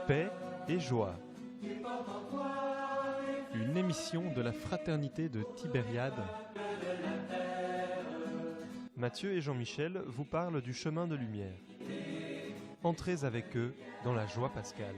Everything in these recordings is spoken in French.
Paix et joie. Une émission de la Fraternité de Tibériade. Mathieu et Jean-Michel vous parlent du chemin de lumière. Entrez avec eux dans la joie pascale.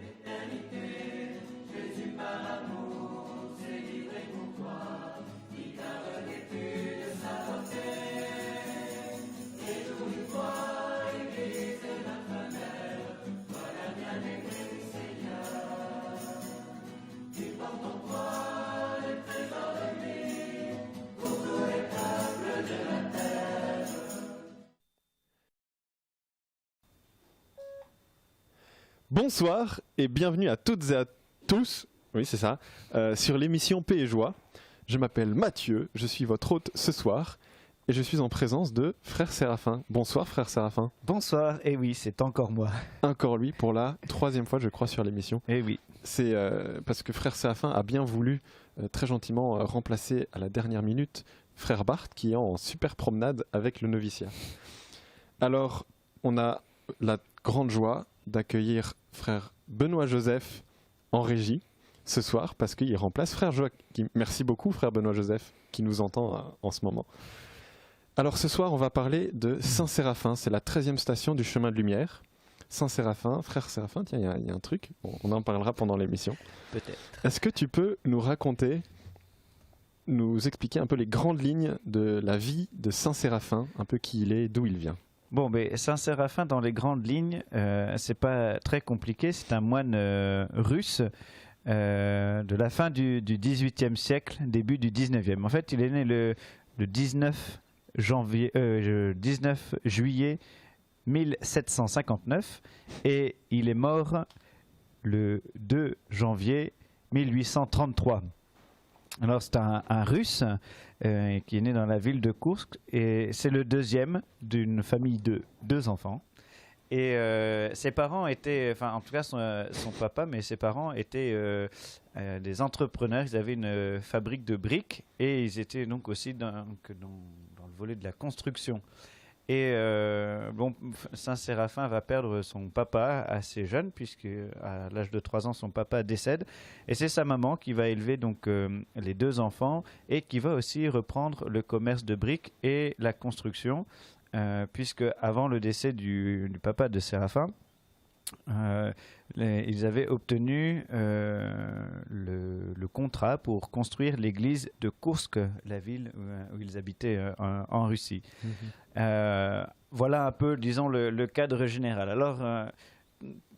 Bonsoir et bienvenue à toutes et à tous, oui c'est ça, sur l'émission Paix et Joie. Je m'appelle Mathieu, je suis votre hôte ce soir et je suis en présence de Frère Séraphin. Bonsoir Frère Séraphin. Bonsoir, et oui c'est encore moi. Encore lui pour la troisième fois je crois sur l'émission. Et oui. C'est parce que Frère Séraphin a bien voulu très gentiment remplacer à la dernière minute Frère Barthes qui est en super promenade avec le noviciat. Alors on a la grande joie d'accueillir Frère Benoît Joseph en régie ce soir parce qu'il remplace Frère Joachim. Merci beaucoup Frère Benoît Joseph qui nous entend en ce moment. Alors ce soir on va parler de Saint-Séraphin, c'est la 13e station du chemin de lumière. Saint-Séraphin, Frère Séraphin, tiens il y a un truc, bon, on en parlera pendant l'émission. Peut-être. Est-ce que tu peux nous raconter, nous expliquer un peu les grandes lignes de la vie de Saint-Séraphin, un peu qui il est, d'où il vient? Bon, mais Saint-Séraphin, dans les grandes lignes, c'est pas très compliqué. C'est un moine russe de la fin du XVIIIe siècle, début du XIXe. En fait, il est né le 19 juillet 1759 et il est mort le 2 janvier 1833. Alors c'est un Russe qui est né dans la ville de Koursk et c'est le deuxième d'une famille de 2 enfants. Et ses parents étaient, enfin en tout cas son papa, mais ses parents étaient des entrepreneurs. Ils avaient une fabrique de briques et ils étaient donc aussi dans le volet de la construction. Et bon, Saint-Séraphin va perdre son papa assez jeune, puisque à l'âge de 3 ans, son papa décède. Et c'est sa maman qui va élever donc les 2 enfants et qui va aussi reprendre le commerce de briques et la construction, puisque avant le décès du papa de Séraphin, ils avaient obtenu le contrat pour construire l'église de Koursk, la ville où ils habitaient en Russie. Voilà un peu, disons, le cadre général. Alors,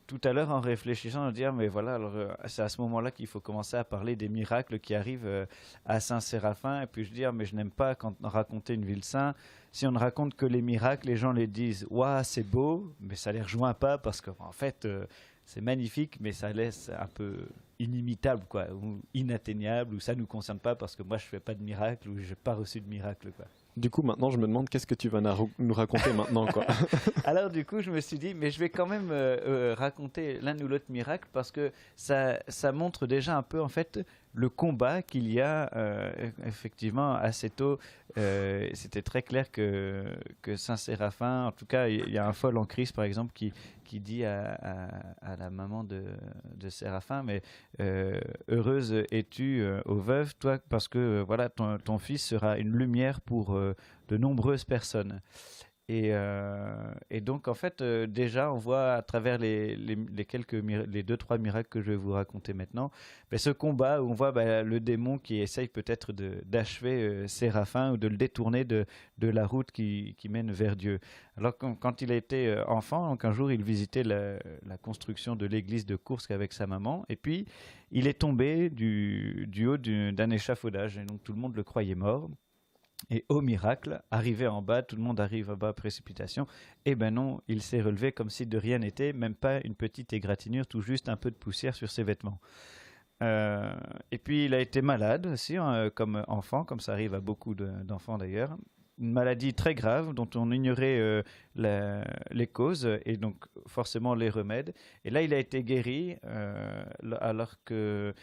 tout à l'heure, en réfléchissant, on dire, mais voilà, alors c'est à ce moment-là qu'il faut commencer à parler des miracles qui arrivent à Saint-Séraphin. Et puis je dis, mais je n'aime pas quand on raconte une ville sainte. Si on ne raconte que les miracles, les gens les disent, waouh, c'est beau, mais ça les rejoint pas parce qu'en fait, c'est magnifique, mais ça laisse un peu inimitable, quoi, ou inatteignable, ou ça nous concerne pas parce que moi je fais pas de miracle ou j'ai pas reçu de miracle, quoi. Du coup, maintenant, je me demande qu'est-ce que tu vas nous raconter maintenant, quoi. Alors, du coup, je me suis dit, mais je vais quand même raconter l'un ou l'autre miracle parce que ça montre déjà un peu, en fait, le combat qu'il y a effectivement assez tôt. C'était très clair que Saint-Séraphin, en tout cas, il y a un folle en Christ, par exemple, qui dit à la maman de Séraphin, mais heureuse es-tu aux veuves, toi, parce que voilà, ton fils sera une lumière pour de nombreuses personnes. Et donc, en fait, déjà, on voit à travers les 2-3 miracles que je vais vous raconter maintenant, ce combat où on voit le démon qui essaye peut-être d'achever Séraphin ou de le détourner de la route qui mène vers Dieu. Alors, quand il a été enfant, donc un jour, il visitait la construction de l'église de Koursk avec sa maman, et puis il est tombé du haut d'un échafaudage, et donc tout le monde le croyait mort. Et au miracle, arrivé en bas, tout le monde arrive en bas, précipitation. Eh ben non, il s'est relevé comme si de rien n'était, même pas une petite égratignure, tout juste un peu de poussière sur ses vêtements. Et puis il a été malade aussi, comme enfant, comme ça arrive à beaucoup d'enfants d'ailleurs. Une maladie très grave dont on ignorait les causes et donc forcément les remèdes. Et là, il a été guéri alors que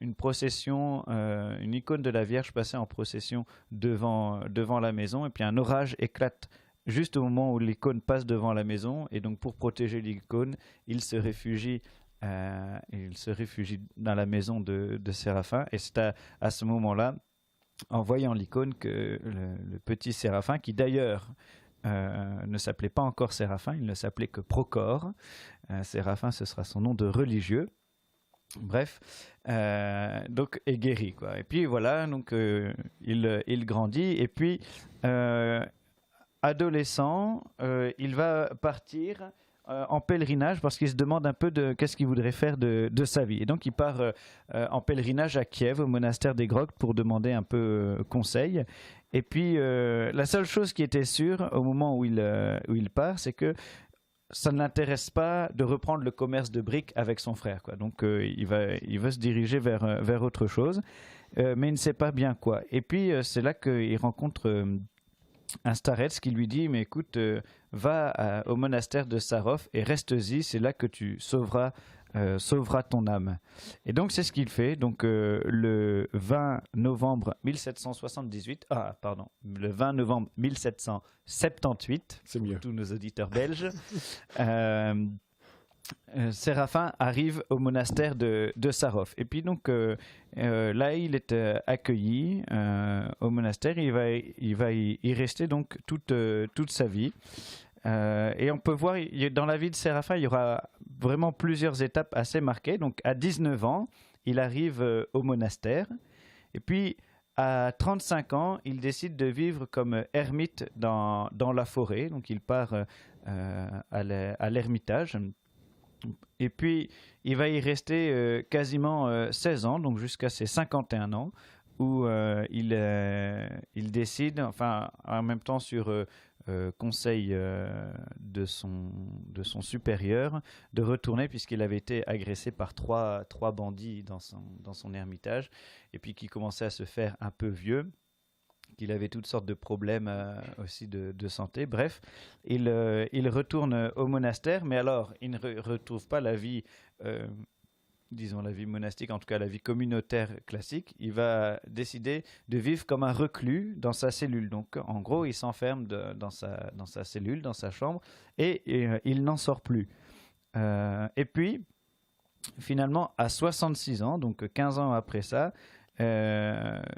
une procession, une icône de la Vierge passait en procession devant la maison, et puis un orage éclate juste au moment où l'icône passe devant la maison, et donc pour protéger l'icône, il se réfugie il se réfugie dans la maison de Séraphin. Et c'est à ce moment-là, en voyant l'icône, que le petit Séraphin, qui d'ailleurs ne s'appelait pas encore Séraphin, il ne s'appelait que Procore. Séraphin, ce sera son nom de religieux. Bref, donc est guéri, quoi. Et puis voilà, donc il grandit. Et puis adolescent, il va partir en pèlerinage parce qu'il se demande un peu de qu'est-ce qu'il voudrait faire de sa vie. Et donc il part en pèlerinage à Kiev, au monastère des Grottes, pour demander un peu conseil. Et puis la seule chose qui était sûre au moment où il part, c'est que ça ne l'intéresse pas de reprendre le commerce de briques avec son frère, quoi. Donc il veut se diriger vers autre chose, mais il ne sait pas bien quoi. Et puis c'est là qu'il rencontre un starets qui lui dit, mais écoute, va au monastère de Sarov et reste-y, c'est là que tu sauveras ton âme. Et donc c'est ce qu'il fait. Donc le 20 novembre 1778, le 20 novembre 1778, c'est mieux. Tous nos auditeurs belges, Séraphin arrive au monastère de Sarov. Et puis donc là, il est accueilli au monastère. Il va y rester donc toute sa vie. Et on peut voir, dans la vie de Séraphin, il y aura vraiment plusieurs étapes assez marquées. Donc à 19 ans, il arrive au monastère. Et puis à 35 ans, il décide de vivre comme ermite dans la forêt. Donc il part à l'ermitage. Et puis, il va y rester quasiment 16 ans, donc jusqu'à ses 51 ans, où il décide, enfin, en même temps sur conseil de son supérieur, de retourner, puisqu'il avait été agressé par trois bandits dans son ermitage, et puis qui commençait à se faire un peu vieux, qu'il avait toutes sortes de problèmes aussi de santé. Bref, il retourne au monastère, mais alors il ne retrouve pas la vie, disons la vie monastique, en tout cas la vie communautaire classique. Il va décider de vivre comme un reclus dans sa cellule. Donc en gros, il s'enferme dans sa cellule, dans sa chambre, et il n'en sort plus. Et puis, finalement, à 66 ans, donc 15 ans après ça,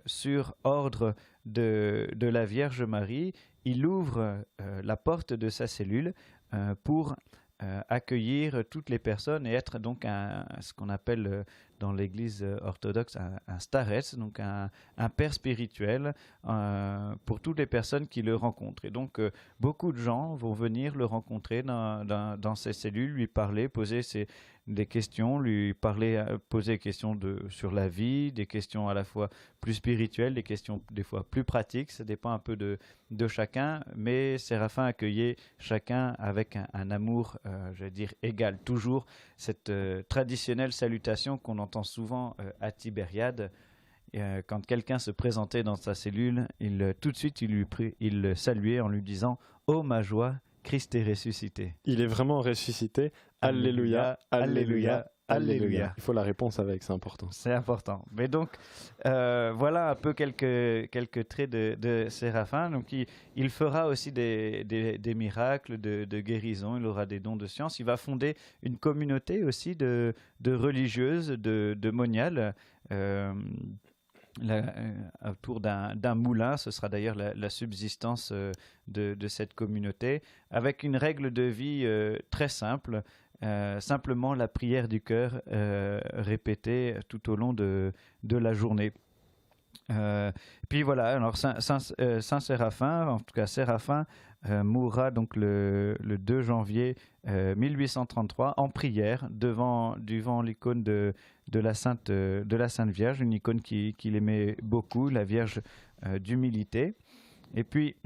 sur ordre de la Vierge Marie, il ouvre la porte de sa cellule pour accueillir toutes les personnes et être donc ce qu'on appelle dans l'Église orthodoxe un starets, donc un père spirituel pour toutes les personnes qui le rencontrent. Et donc beaucoup de gens vont venir le rencontrer dans ses cellules, lui parler, poser des questions, poser des questions sur la vie, des questions à la fois plus spirituelles, des questions des fois plus pratiques, ça dépend un peu de chacun, mais Séraphin accueillait chacun avec un amour, je vais dire, égal. Toujours cette traditionnelle salutation qu'on entend souvent à Tibériade. Quand quelqu'un se présentait dans sa cellule, tout de suite il le saluait en lui disant « Oh ma joie, Christ est ressuscité ». Il est vraiment ressuscité. Alléluia, alléluia, alléluia. Il faut la réponse avec, c'est important. C'est important. Mais donc, voilà un peu quelques traits de Séraphin. Donc, il fera aussi des miracles de guérison. Il aura des dons de science. Il va fonder une communauté aussi de religieuses, de moniales, autour d'un moulin. Ce sera d'ailleurs la subsistance de cette communauté, avec une règle de vie très simple. Simplement la prière du cœur répétée tout au long de la journée. Puis voilà, alors Saint Séraphin, en tout cas Séraphin, mourra donc le 2 janvier 1833 en prière devant l'icône de la Sainte Vierge, une icône qu'il aimait beaucoup, la Vierge d'humilité. Et puis,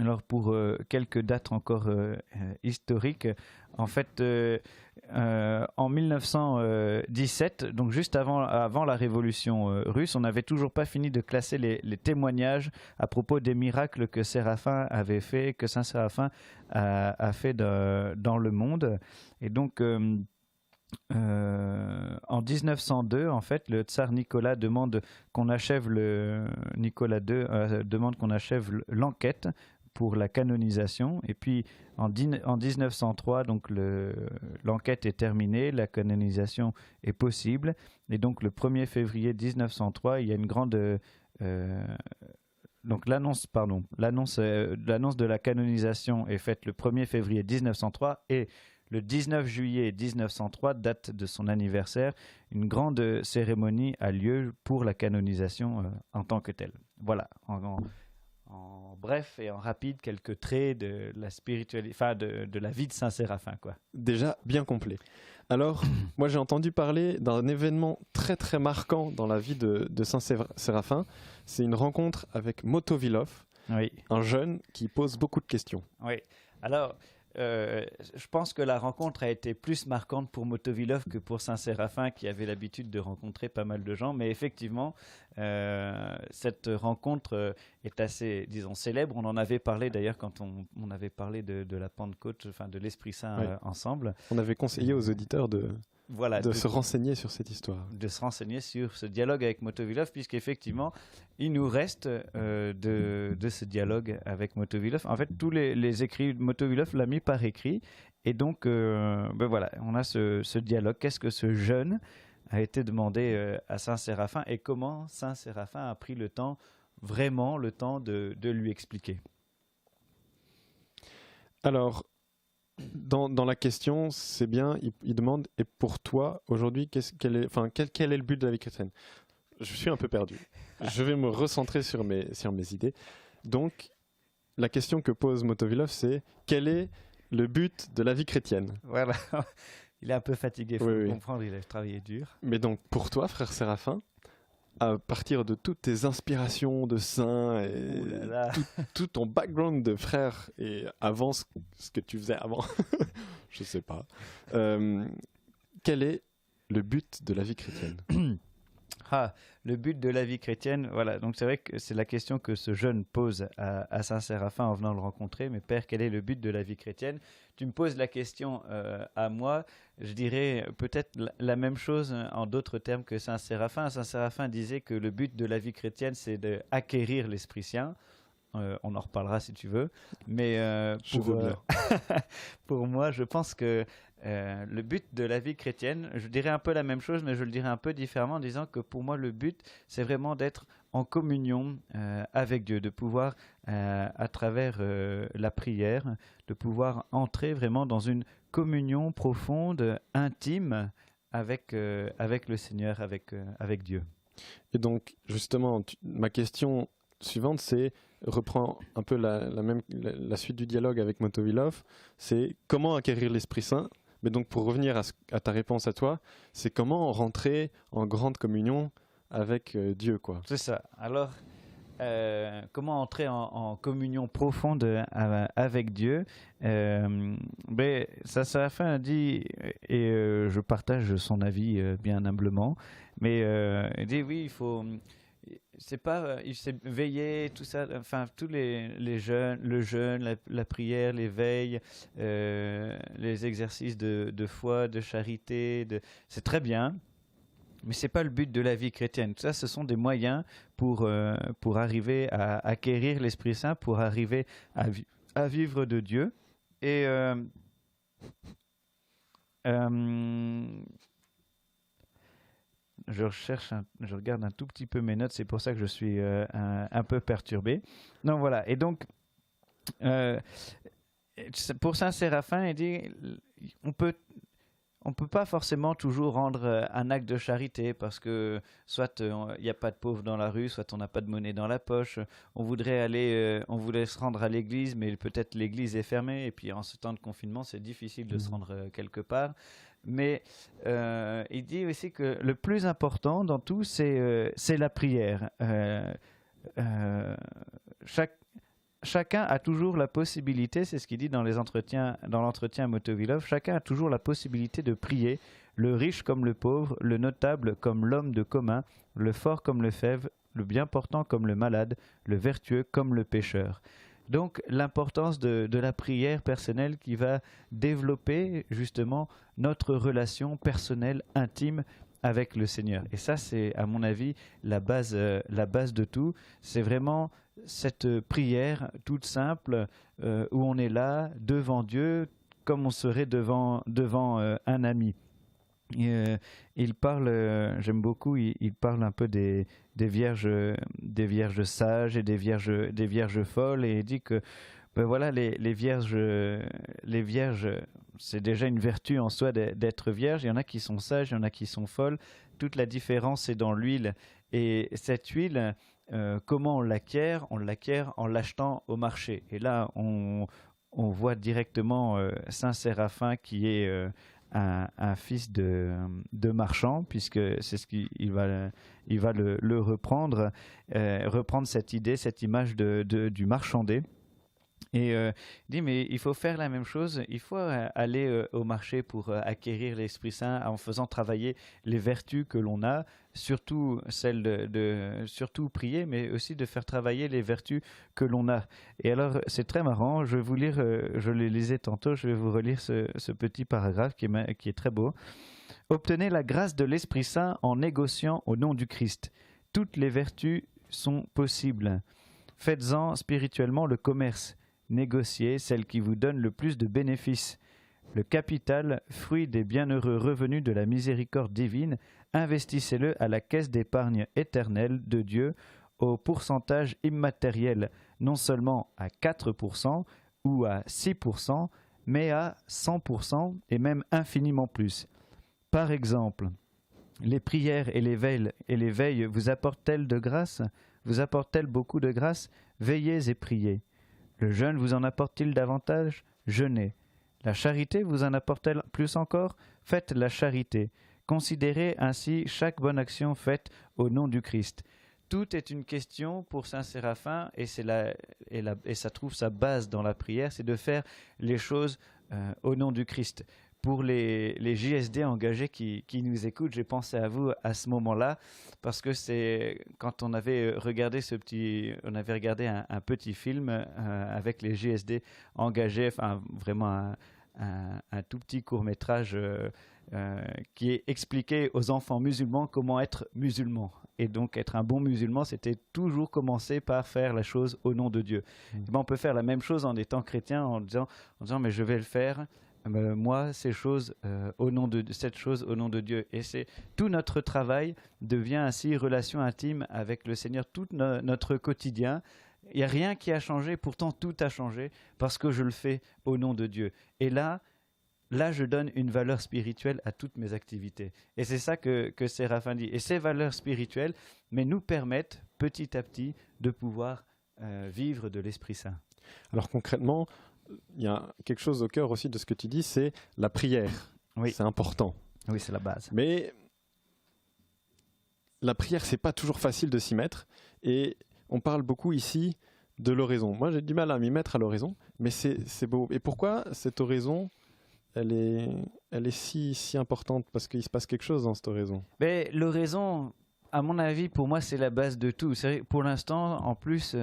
alors pour quelques dates encore historiques, en fait, en 1917, donc juste avant la révolution russe, on n'avait toujours pas fini de classer les témoignages à propos des miracles que Séraphin avait fait, que Saint Séraphin a fait dans le monde. Et donc, en 1902, en fait, le tsar Nicolas demande qu'on achève l'enquête pour la canonisation. Et puis en 1903, donc l'enquête est terminée, la canonisation est possible. Et donc le 1er février 1903, il y a une grande... donc l'annonce de la canonisation est faite le 1er février 1903 et le 19 juillet 1903, date de son anniversaire, une grande cérémonie a lieu pour la canonisation en tant que telle. Voilà, en bref et en rapide, quelques traits de la spiritualité, enfin de la vie de Saint-Séraphin, quoi. Déjà bien complet. Alors, moi j'ai entendu parler d'un événement très très marquant dans la vie de Saint-Séraphin. C'est une rencontre avec Motovilov, Oui. un jeune qui pose beaucoup de questions. Oui. Alors, je pense que la rencontre a été plus marquante pour Motovilov que pour Saint-Séraphin, qui avait l'habitude de rencontrer pas mal de gens. Mais effectivement, cette rencontre est assez, disons, célèbre. On en avait parlé d'ailleurs quand on avait parlé de la Pentecôte, enfin de l'Esprit Saint Oui. Ensemble. On avait conseillé aux auditeurs de se renseigner sur cette histoire. De se renseigner sur ce dialogue avec Motovilov, puisqu'effectivement, il nous reste de ce dialogue avec Motovilov. En fait, tous les écrits, Motovilov l'a mis par écrit. Et donc, voilà, on a ce dialogue. Qu'est-ce que ce jeune a été demandé à Saint-Séraphin et comment Saint-Séraphin a pris vraiment le temps de lui expliquer. Alors, dans la question, c'est bien, il demande, et pour toi, aujourd'hui, quel est le but de la vie chrétienne ? Je suis un peu perdu. Je vais me recentrer sur mes idées. Donc, la question que pose Motovilov, c'est quel est le but de la vie chrétienne ? Voilà, il est un peu fatigué, il faut Oui. comprendre, il a travaillé dur. Mais donc, pour toi, frère Séraphin, à partir de toutes tes inspirations de saint et tout ton background de frère et avant ce que tu faisais avant, je sais pas, quel est le but de la vie chrétienne ? Le but de la vie chrétienne, voilà, donc c'est vrai que c'est la question que ce jeune pose à Saint-Séraphin en venant le rencontrer. Mais Père, quel est le but de la vie chrétienne ? Tu me poses la question à moi, je dirais peut-être la même chose en d'autres termes que Saint-Séraphin. Saint-Séraphin disait que le but de la vie chrétienne, c'est d'acquérir l'Esprit Saint. On en reparlera si tu veux. Mais pour moi, je pense que le but de la vie chrétienne, je dirais un peu la même chose, mais je le dirais un peu différemment en disant que pour moi, le but, c'est vraiment d'être en communion avec Dieu, de pouvoir, à travers la prière, de pouvoir entrer vraiment dans une communion profonde, intime avec le Seigneur, avec Dieu. Et donc, justement, ma question suivante, c'est reprend un peu la suite du dialogue avec Motovilov, c'est comment acquérir l'Esprit Saint. Mais donc, pour revenir à ta réponse à toi, c'est comment rentrer en grande communion avec Dieu, quoi. C'est ça. Alors, comment entrer en communion profonde avec Dieu ? Saint-Séraphin dit, et je partage son avis bien humblement, mais il dit oui, il faut... C'est pas, il s'est veillé, tout ça, enfin tous les jeûnes, le jeûne, la prière, les veilles, les exercices de foi, de charité, c'est très bien, mais c'est pas le but de la vie chrétienne. Tout ça, ce sont des moyens pour arriver à acquérir l'Esprit Saint, pour arriver à vivre de Dieu. Et je regarde un tout petit peu mes notes, c'est pour ça que je suis un peu perturbé. Donc voilà, et donc pour Saint-Séraphin, il dit on peut pas forcément toujours rendre un acte de charité parce que soit il n'y a pas de pauvres dans la rue, soit on n'a pas de monnaie dans la poche. On voudrait se rendre à l'église, mais peut-être l'église est fermée et puis en ce temps de confinement, c'est difficile de se rendre quelque part. Mais il dit aussi que le plus important dans tout, c'est la prière. Chacun a toujours la possibilité, c'est ce qu'il dit dans l'entretien à Motovilov, chacun a toujours la possibilité de prier, le riche comme le pauvre, le notable comme l'homme de commun, le fort comme le faible, le bien portant comme le malade, le vertueux comme le pécheur. Donc l'importance de la prière personnelle qui va développer justement notre relation personnelle, intime avec le Seigneur. Et ça, c'est, à mon avis, la base de tout. C'est vraiment cette prière toute simple où on est là, devant Dieu, comme on serait devant un ami. Il parle, j'aime beaucoup, il parle un peu des vierges sages et des vierges folles, et il dit que ben voilà, les vierges, c'est déjà une vertu en soi d'être vierge. Il y en a qui sont sages, il y en a qui sont folles. Toute la différence, c'est dans l'huile. Et cette huile, comment on l'acquiert? On l'acquiert en l'achetant au marché. Et là, on voit directement Saint Séraphin qui est un fils de marchand, puisque c'est ce qu'il va, il va le reprendre, reprendre cette idée, cette image du marchandé. Et il dit, mais il faut faire la même chose, il faut aller au marché pour acquérir l'Esprit Saint en faisant travailler les vertus que l'on a, surtout celles surtout prier, mais aussi de faire travailler les vertus que l'on a. Et alors, c'est très marrant, je vais vous lire, je le lisais tantôt, je vais vous relire ce petit paragraphe qui est très beau. Obtenez la grâce de l'Esprit Saint en négociant au nom du Christ. Toutes les vertus sont possibles. Faites-en spirituellement le commerce. Négociez celle qui vous donne le plus de bénéfices. Le capital, fruit des bienheureux revenus de la miséricorde divine, investissez-le à la caisse d'épargne éternelle de Dieu au pourcentage immatériel, non seulement à 4% ou à 6%, mais à 100% et même infiniment plus. Par exemple, les prières et les veilles vous apportent-elles de grâce? Vous apportent-elles beaucoup de grâce? Veillez et priez. Le jeûne vous en apporte-t-il davantage? Jeûnez. La charité vous en apporte-t-elle plus encore? Faites la charité. Considérez ainsi chaque bonne action faite au nom du Christ. Tout est une question pour Saint Séraphin, et ça trouve sa base dans la prière, c'est de faire les choses au nom du Christ. Pour les JSD engagés qui nous écoutent, j'ai pensé à vous à ce moment-là, parce que c'est quand on avait regardé un petit film avec les JSD engagés, enfin vraiment un tout petit court-métrage qui expliquait aux enfants musulmans comment être musulman. Et donc être un bon musulman, c'était toujours commencer par faire la chose au nom de Dieu. Et ben, on peut faire la même chose en étant chrétien, en disant mais je vais le faire. Moi, cette chose au nom de Dieu. Et c'est tout notre travail devient ainsi relation intime avec le Seigneur, tout notre quotidien. Il n'y a rien qui a changé, pourtant tout a changé parce que je le fais au nom de Dieu. Et là, je donne une valeur spirituelle à toutes mes activités. Et c'est ça que Séraphin dit. Et ces valeurs spirituelles nous permettent petit à petit de pouvoir vivre de l'Esprit Saint. Alors concrètement, il y a quelque chose au cœur aussi de ce que tu dis, c'est la prière. Oui. C'est important. Oui, c'est la base. Mais la prière, c'est pas toujours facile de s'y mettre. Et on parle beaucoup ici de l'oraison. Moi, j'ai du mal à m'y mettre à l'oraison, mais c'est beau. Et pourquoi cette oraison, elle est si importante? Parce qu'il se passe quelque chose dans cette oraison. Mais l'oraison, à mon avis, pour moi, c'est la base de tout. C'est vrai, pour l'instant, en plus,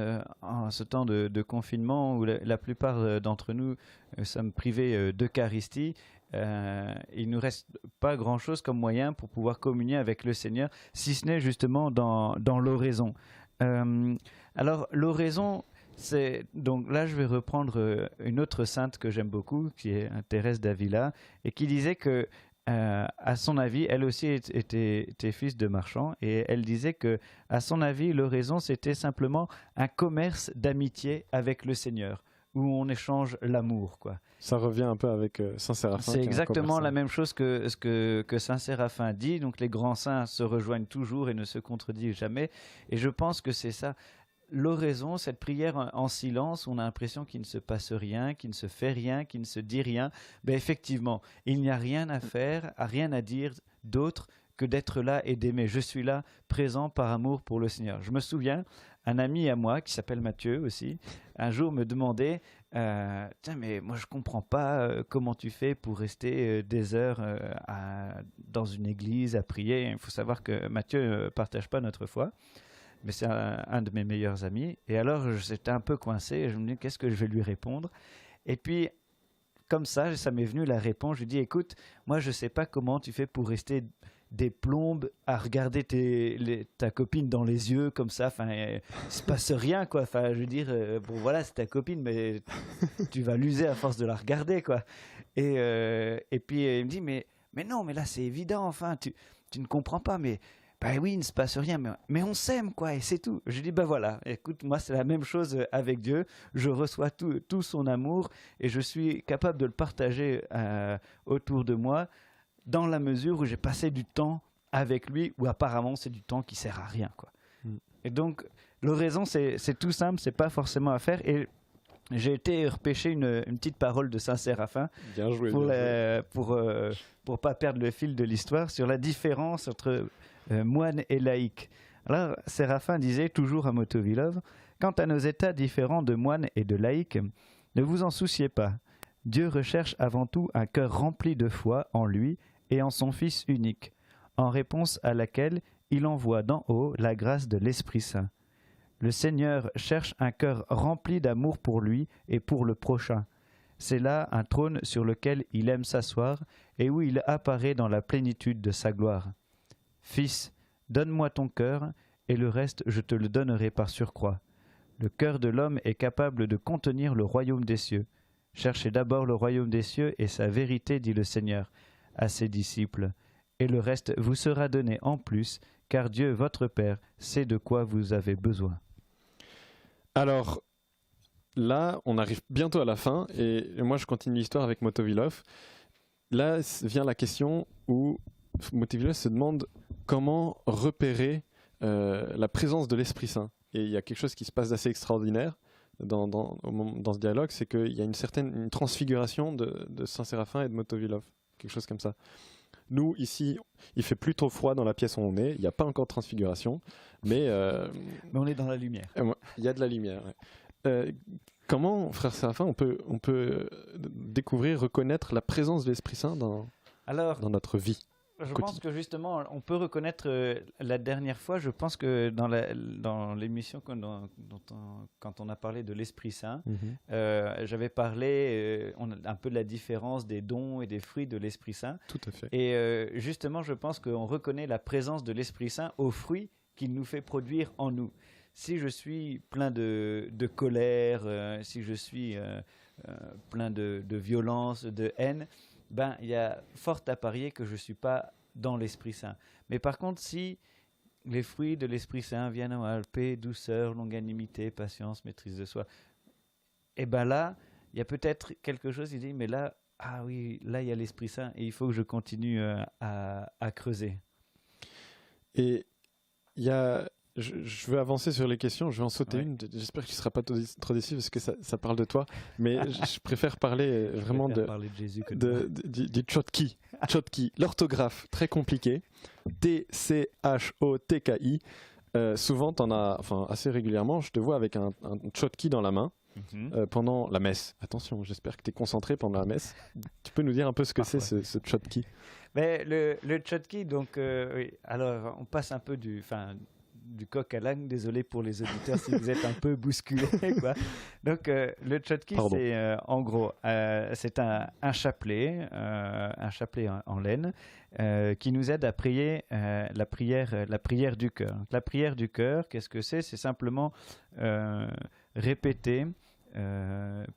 en ce temps de confinement où la plupart d'entre nous sommes privés d'Eucharistie, il ne nous reste pas grand-chose comme moyen pour pouvoir communier avec le Seigneur, si ce n'est justement dans l'oraison. Alors, l'oraison, donc là, je vais reprendre une autre sainte que j'aime beaucoup, qui est Thérèse d'Avila, et qui disait que à son avis, elle aussi était fils de marchand, et elle disait que, à son avis, l'oraison, c'était simplement un commerce d'amitié avec le Seigneur, où on échange l'amour, quoi. Ça revient un peu avec Saint Séraphin. C'est exactement la même chose que Saint Séraphin dit. Donc les grands saints se rejoignent toujours et ne se contredisent jamais. Et je pense que c'est ça. L'oraison, cette prière en silence, on a l'impression qu'il ne se passe rien, qu'il ne se fait rien, qu'il ne se dit rien. Ben effectivement, il n'y a rien à faire, rien à dire d'autre que d'être là et d'aimer. Je suis là, présent par amour pour le Seigneur. Je me souviens, un ami à moi, qui s'appelle Mathieu aussi, un jour me demandait tiens, mais moi je comprends pas comment tu fais pour rester des heures dans une église à prier. Il faut savoir que Mathieu ne partage pas notre foi. Mais c'est un de mes meilleurs amis. Et alors, j'étais un peu coincé. Et je me dis, qu'est-ce que je vais lui répondre? Et puis, comme ça m'est venu la réponse. Je lui dis, écoute, moi, je ne sais pas comment tu fais pour rester des plombes à regarder ta copine dans les yeux comme ça. Enfin, il se passe rien, quoi. Enfin, je veux dire, bon voilà, c'est ta copine, mais tu vas l'user à force de la regarder, quoi. Et puis il me dit, mais non, mais là c'est évident. Enfin, tu ne comprends pas, mais ben oui, il ne se passe rien, mais on s'aime, quoi, et c'est tout. Je dis, ben voilà, écoute, moi c'est la même chose avec Dieu. Je reçois tout son amour et je suis capable de le partager autour de moi dans la mesure où j'ai passé du temps avec lui, où apparemment c'est du temps qui sert à rien, quoi. Et donc, l'oraison, c'est tout simple, c'est pas forcément à faire. Et j'ai été repêcher une petite parole de Saint Séraphin Bien joué. pour pas perdre le fil de l'histoire sur la différence entre moine et laïc. Alors, Séraphin disait toujours à Motovilov, quant à nos états différents de moine et de laïc, ne vous en souciez pas. Dieu recherche avant tout un cœur rempli de foi en lui et en son Fils unique, en réponse à laquelle il envoie d'en haut la grâce de l'Esprit Saint. Le Seigneur cherche un cœur rempli d'amour pour lui et pour le prochain. C'est là un trône sur lequel il aime s'asseoir et où il apparaît dans la plénitude de sa gloire. Fils, donne-moi ton cœur, et le reste je te le donnerai par surcroît. Le cœur de l'homme est capable de contenir le royaume des cieux. Cherchez d'abord le royaume des cieux et sa vérité, dit le Seigneur à ses disciples, et le reste vous sera donné en plus, car Dieu, votre Père, sait de quoi vous avez besoin. Alors, là, on arrive bientôt à la fin, et moi je continue l'histoire avec Motovilov. Là vient la question où Motovilov se demande comment repérer la présence de l'Esprit Saint. Et il y a quelque chose qui se passe d'assez extraordinaire dans ce dialogue, c'est qu'il y a une transfiguration de Saint Séraphin et de Motovilov, quelque chose comme ça. Nous, ici, il fait plutôt froid dans la pièce où on est, il n'y a pas encore de transfiguration, mais on est dans la lumière. Il y a de la lumière. Ouais. Comment, frère Séraphin, on peut découvrir, reconnaître la présence de l'Esprit Saint dans notre vie? Je pense que justement, on peut reconnaître la dernière fois, je pense que dans l'émission quand on a parlé de l'Esprit Saint, j'avais parlé un peu de la différence des dons et des fruits de l'Esprit Saint. Tout à fait. Et justement, je pense qu'on reconnaît la présence de l'Esprit Saint aux fruits qu'il nous fait produire en nous. Si je suis plein de colère, si je suis plein de violence, de haine, ben, il y a fort à parier que je ne suis pas dans l'Esprit Saint. Mais par contre, si les fruits de l'Esprit Saint viennent à paix, douceur, longanimité, patience, maîtrise de soi, et ben là, il y a peut-être quelque chose, il dit, mais là, ah oui, là, il y a l'Esprit Saint et il faut que je continue à creuser. Et il y a... Je veux avancer sur les questions, je vais en sauter une. J'espère que tu ne seras pas trop déçu parce que ça parle de toi. Mais je préfère parler vraiment parler de Jésus que du Tchotki. Tchotki, l'orthographe, très compliqué. T-C-H-O-T-K-I. Souvent, assez régulièrement, je te vois avec un Tchotki dans la main pendant la messe. Attention, j'espère que tu es concentré pendant la messe. Tu peux nous dire un peu ce que c'est ce Tchotki? Mais le Tchotki, donc, oui. Alors, on passe un peu du coq à l'âne, désolé pour les auditeurs si vous êtes un peu bousculés, quoi. Donc le Tchotki, c'est en gros, c'est un chapelet en laine qui nous aide à prier la prière du cœur. La prière du cœur, qu'est-ce que c'est? C'est simplement répéter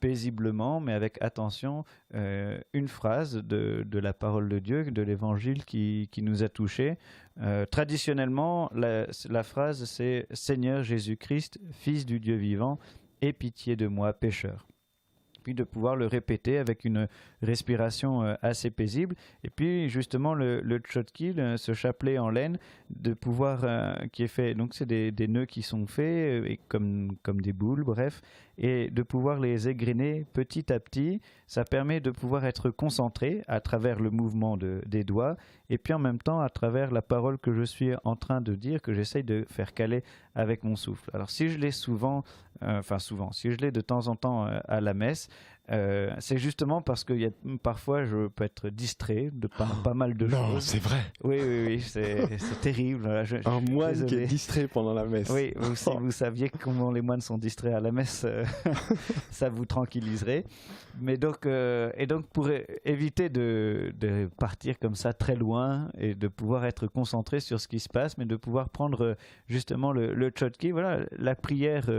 paisiblement, mais avec attention, une phrase de la parole de Dieu, de l'évangile qui nous a touchés. Traditionnellement, la phrase c'est « Seigneur Jésus-Christ, Fils du Dieu vivant, aie pitié de moi, pécheur ». Puis de pouvoir le répéter avec une respiration assez paisible. Et puis justement le Tchotki, ce chapelet en laine, de pouvoir qui est fait, donc c'est des nœuds qui sont faits et comme des boules, bref, et de pouvoir les égrener petit à petit, ça permet de pouvoir être concentré à travers le mouvement des doigts et puis en même temps à travers la parole que je suis en train de dire, que j'essaye de faire caler avec mon souffle. Alors si je l'ai si je l'ai de temps en temps à la messe, C'est justement parce que parfois je peux être distrait de pas mal de Non, choses. c'est vrai. Oui, c'est terrible. Voilà, Un moine qui désolé. est distrait pendant la messe. Oui, si vous saviez comment les moines sont distraits à la messe, ça vous tranquilliserait. Mais donc, pour éviter de partir comme ça très loin et de pouvoir être concentré sur ce qui se passe, mais de pouvoir prendre justement le tchotki, voilà, la prière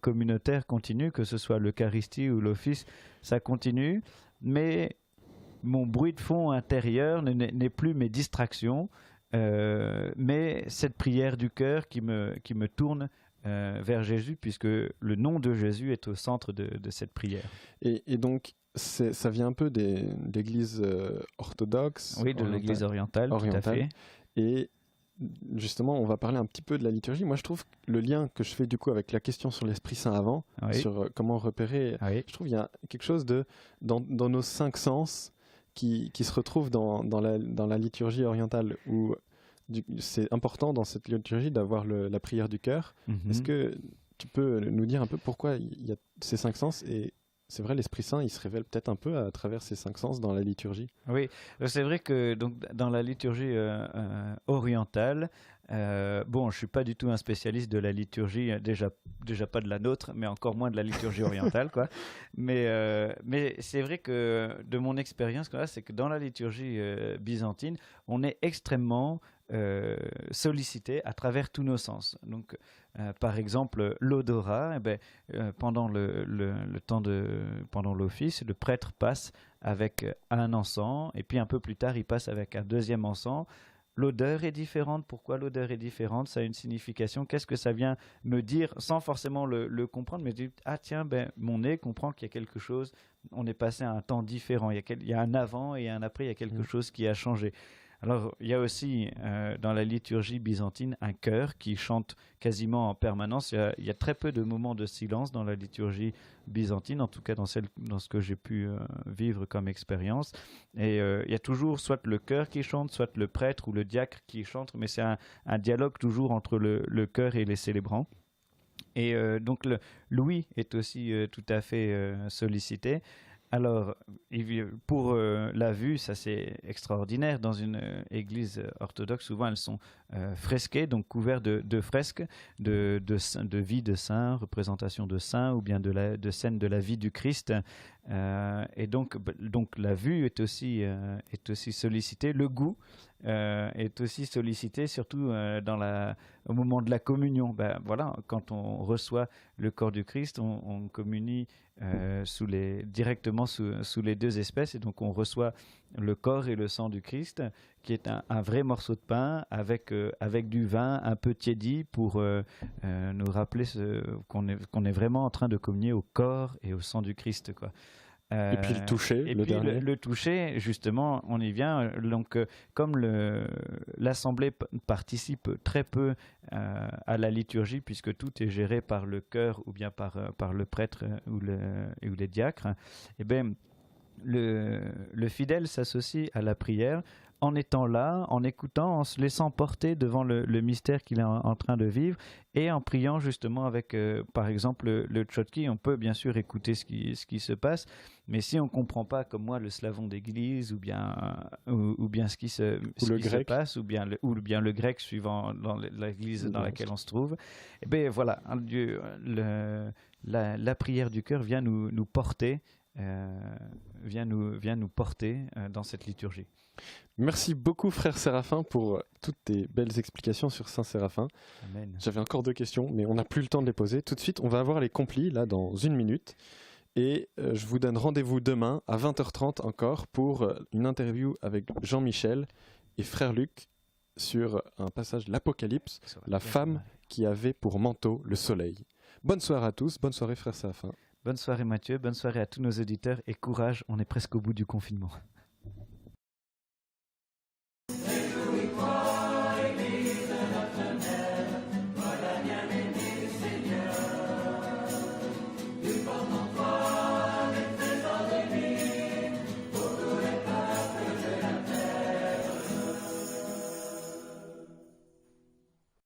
communautaire continue, que ce soit l'Eucharistie ou l'office, ça continue, mais mon bruit de fond intérieur n'est plus mes distractions, mais cette prière du cœur qui me tourne vers Jésus, puisque le nom de Jésus est au centre de cette prière. Et donc, ça vient un peu de l'église orthodoxe. Oui, de l'église orientale, tout à fait. Et justement, on va parler un petit peu de la liturgie. Moi, je trouve que le lien que je fais du coup avec la question sur l'Esprit Saint avant, sur comment repérer, je trouve qu'il y a quelque chose dans nos 5 sens qui se retrouve dans la liturgie orientale, où c'est important dans cette liturgie d'avoir la prière du cœur. Est-ce que tu peux nous dire un peu pourquoi il y a ces 5 sens? Et c'est vrai, l'Esprit Saint, il se révèle peut-être un peu à travers ces 5 sens dans la liturgie. Oui, c'est vrai que donc, dans la liturgie orientale, bon, je suis pas du tout un spécialiste de la liturgie, déjà pas de la nôtre, mais encore moins de la liturgie orientale, quoi. Mais c'est vrai que de mon expérience, c'est que dans la liturgie byzantine, on est extrêmement sollicité à travers tous nos sens. Donc, par exemple, l'odorat, pendant pendant l'office, le prêtre passe avec un encens, et puis un peu plus tard, il passe avec un deuxième encens. L'odeur est différente. Pourquoi l'odeur est différente? Ça a une signification. Qu'est-ce que ça vient me dire sans forcément le comprendre? Mais je dis, ah tiens, mon nez comprend qu'il y a quelque chose. On est passé à un temps différent. Il y a un avant et un après. Il y a quelque chose qui a changé. Alors, il y a aussi dans la liturgie byzantine un chœur qui chante quasiment en permanence. Il y a très peu de moments de silence dans la liturgie byzantine, en tout cas dans ce que j'ai pu vivre comme expérience. Et il y a toujours soit le chœur qui chante, soit le prêtre ou le diacre qui chante, mais c'est un dialogue toujours entre le chœur et les célébrants. Et donc, l'ouïe est aussi tout à fait sollicité. Alors, pour la vue, ça c'est extraordinaire. Dans une église orthodoxe, souvent elles sont fresquées, donc couvertes de fresques, de vie de saints, représentation de saints, ou bien de scènes de la vie du Christ. Et donc la vue est aussi sollicitée. Le goût est aussi sollicité, surtout au moment de la communion. Voilà, quand on reçoit le corps du Christ, on communie directement sous les deux espèces, et donc on reçoit le corps et le sang du Christ, qui est un vrai morceau de pain avec du vin un peu tiédi pour nous rappeler qu'on est vraiment en train de communier au corps et au sang du Christ, quoi. Et puis le toucher, et le puis dernier. le toucher, justement, on y vient. Donc, comme l'assemblée participe très peu à la liturgie, puisque tout est géré par le chœur ou bien par le prêtre ou les diacres, eh bien, le fidèle s'associe à la prière en étant là, en écoutant, en se laissant porter devant le mystère qu'il est en train de vivre, et en priant justement avec, par exemple, le tchotki. On peut bien sûr écouter ce qui se passe, mais si on ne comprend pas, comme moi, le slavon d'église, ou bien ce qui se passe, ou bien le grec suivant dans l'église dans laquelle on se trouve, eh bien voilà, la prière du cœur vient nous porter, vient nous porter dans cette liturgie. Merci beaucoup, frère Séraphin, pour toutes tes belles explications sur Saint Séraphin. Amen. J'avais encore 2 questions, mais on n'a plus le temps de les poser. Tout de suite, on va avoir les complis, là, dans 1 minute. Et je vous donne rendez-vous demain, à 20h30 encore, pour une interview avec Jean-Michel et frère Luc sur un passage de l'Apocalypse, la femme qui avait pour manteau le soleil. Bonne soirée à tous, bonne soirée, frère Séraphin. Bonne soirée Mathieu, bonne soirée à tous nos auditeurs, et courage, on est presque au bout du confinement.